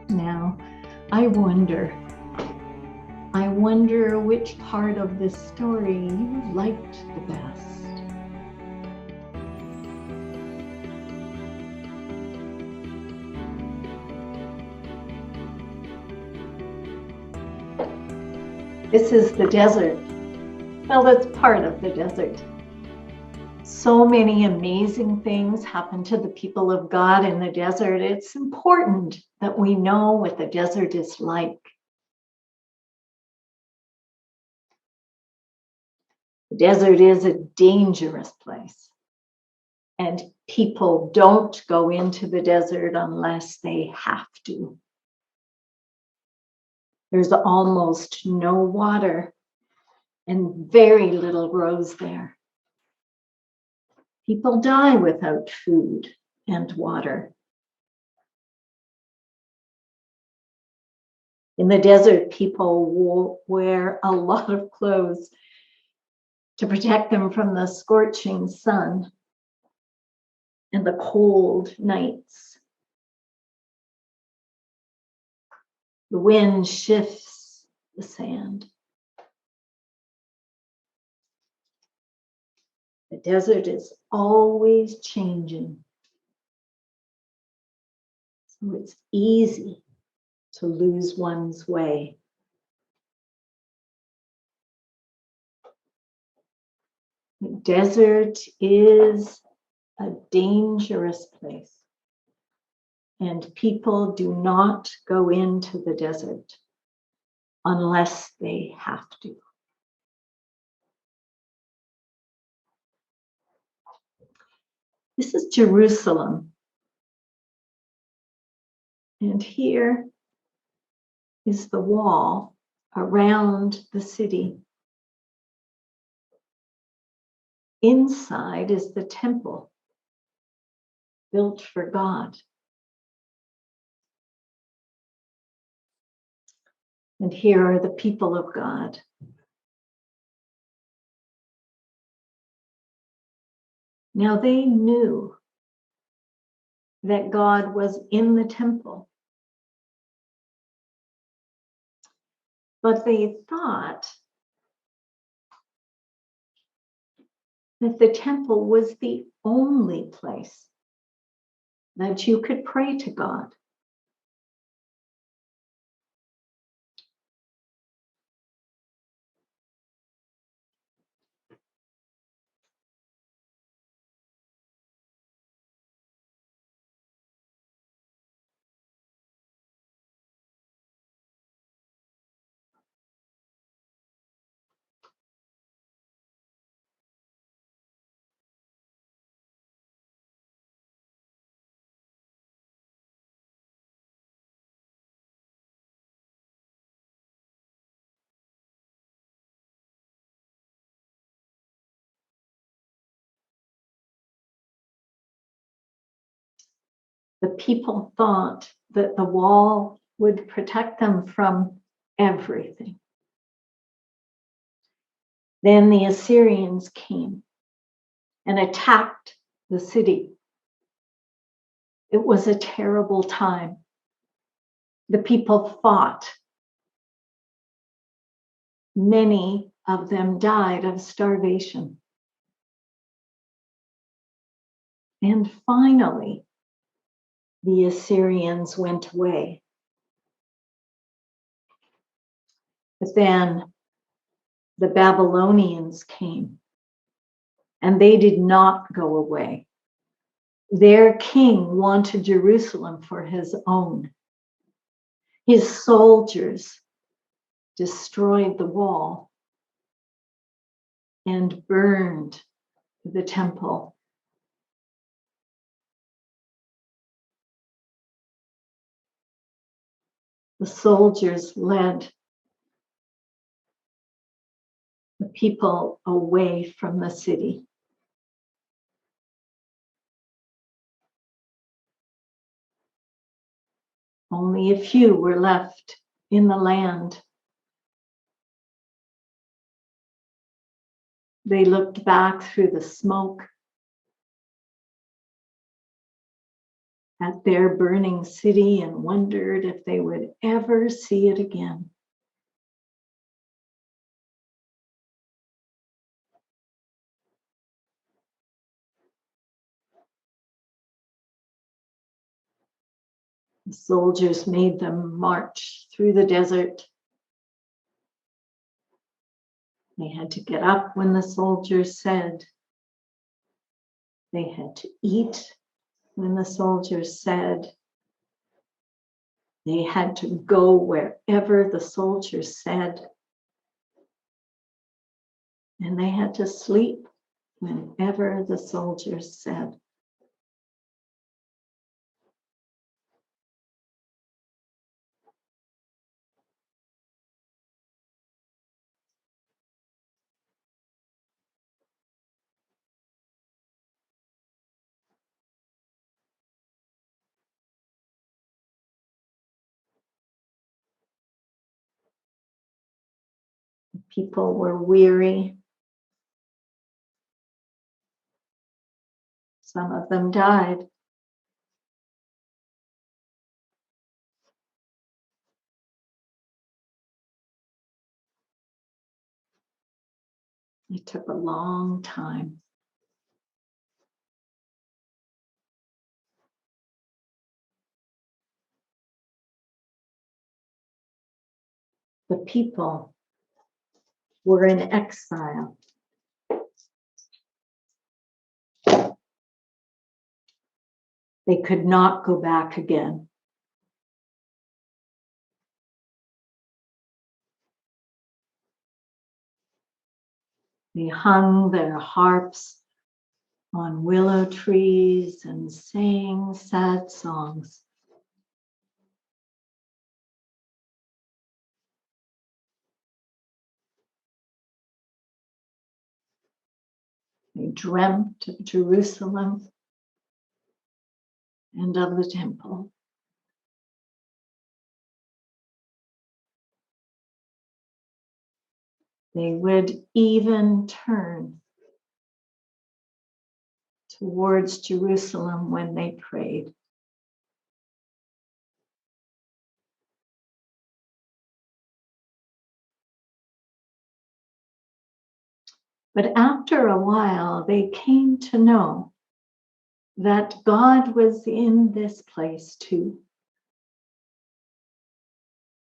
Now, I wonder which part of this story you liked the best. This is the desert. Well, that's part of the desert. So many amazing things happen to the people of God in the desert. It's important that we know what the desert is like. The desert is a dangerous place, and people don't go into the desert unless they have to. There's almost no water and very little grows there. People die without food and water. In the desert, people wear a lot of clothes to protect them from the scorching sun and the cold nights. The wind shifts the sand. The desert is always changing. So it's easy to lose one's way. The desert is a dangerous place, and people do not go into the desert unless they have to. This is Jerusalem, and here is the wall around the city. Inside is the temple built for God. And here are the people of God. Now they knew that God was in the temple, but they thought that the temple was the only place that you could pray to God. The people thought that the wall would protect them from everything. Then the Assyrians came and attacked the city. It was a terrible time. The people fought. Many of them died of starvation. And finally, the Assyrians went away. But then the Babylonians came, and they did not go away. Their king wanted Jerusalem for his own. His soldiers destroyed the wall and burned the temple. The soldiers led the people away from the city. Only a few were left in the land. They looked back through the smoke at their burning city and wondered if they would ever see it again. The soldiers made them march through the desert. They had to get up when the soldiers said. They had to eat when the soldiers said. They had to go wherever the soldiers said. And they had to sleep whenever the soldiers said. People were weary. Some of them died. It took a long time. The people were in exile. They could not go back again. They hung their harps on willow trees and sang sad songs. They dreamt of Jerusalem and of the temple. They would even turn towards Jerusalem when they prayed. But after a while, they came to know that God was in this place too.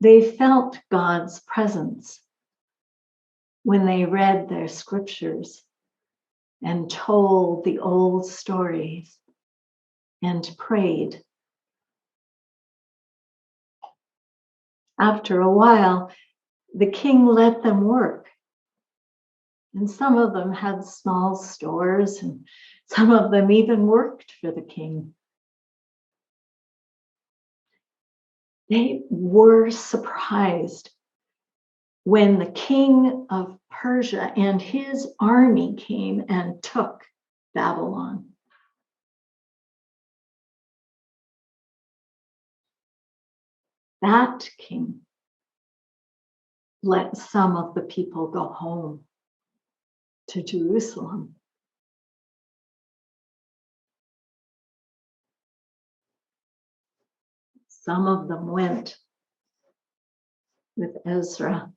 They felt God's presence when they read their scriptures and told the old stories and prayed. After a while, the king let them work. And some of them had small stores, and some of them even worked for the king. They were surprised when the king of Persia and his army came and took Babylon. That king let some of the people go home to Jerusalem. Some of them went with Ezra.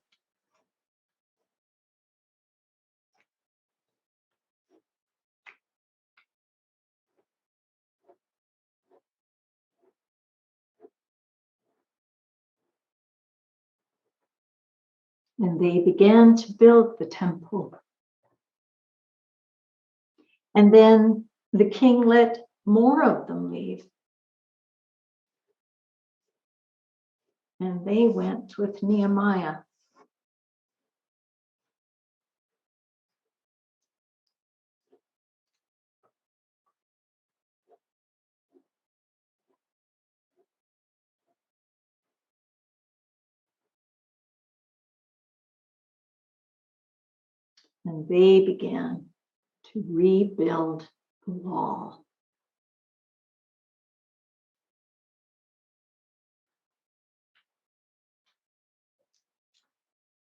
And they began to build the temple. And then the king let more of them leave. And they went with Nehemiah. And they began to rebuild the wall.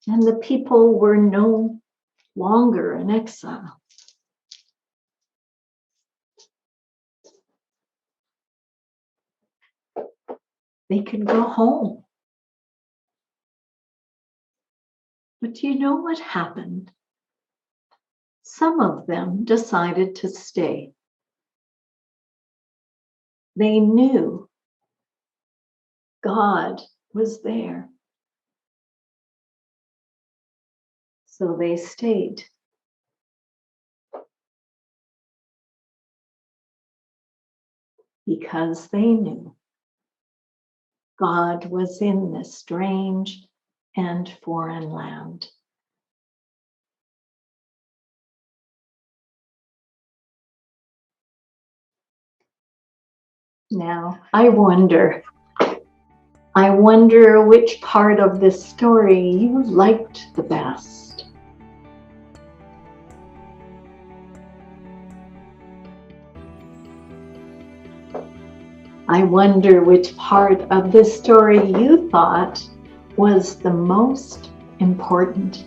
And the people were no longer in exile. they could go home. But do you know what happened? Some of them decided to stay. They knew God was there. So they stayed. Because they knew God was in this strange and foreign land. Now, I wonder which part of this story you liked the best. I wonder which part of this story you thought was the most important.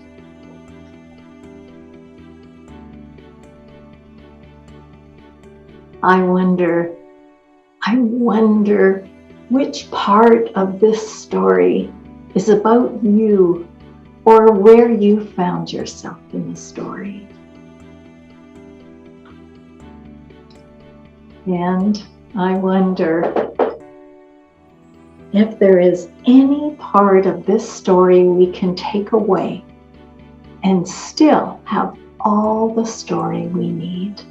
I wonder which part of this story is about you or where you found yourself in the story. And I wonder if there is any part of this story we can take away and still have all the story we need.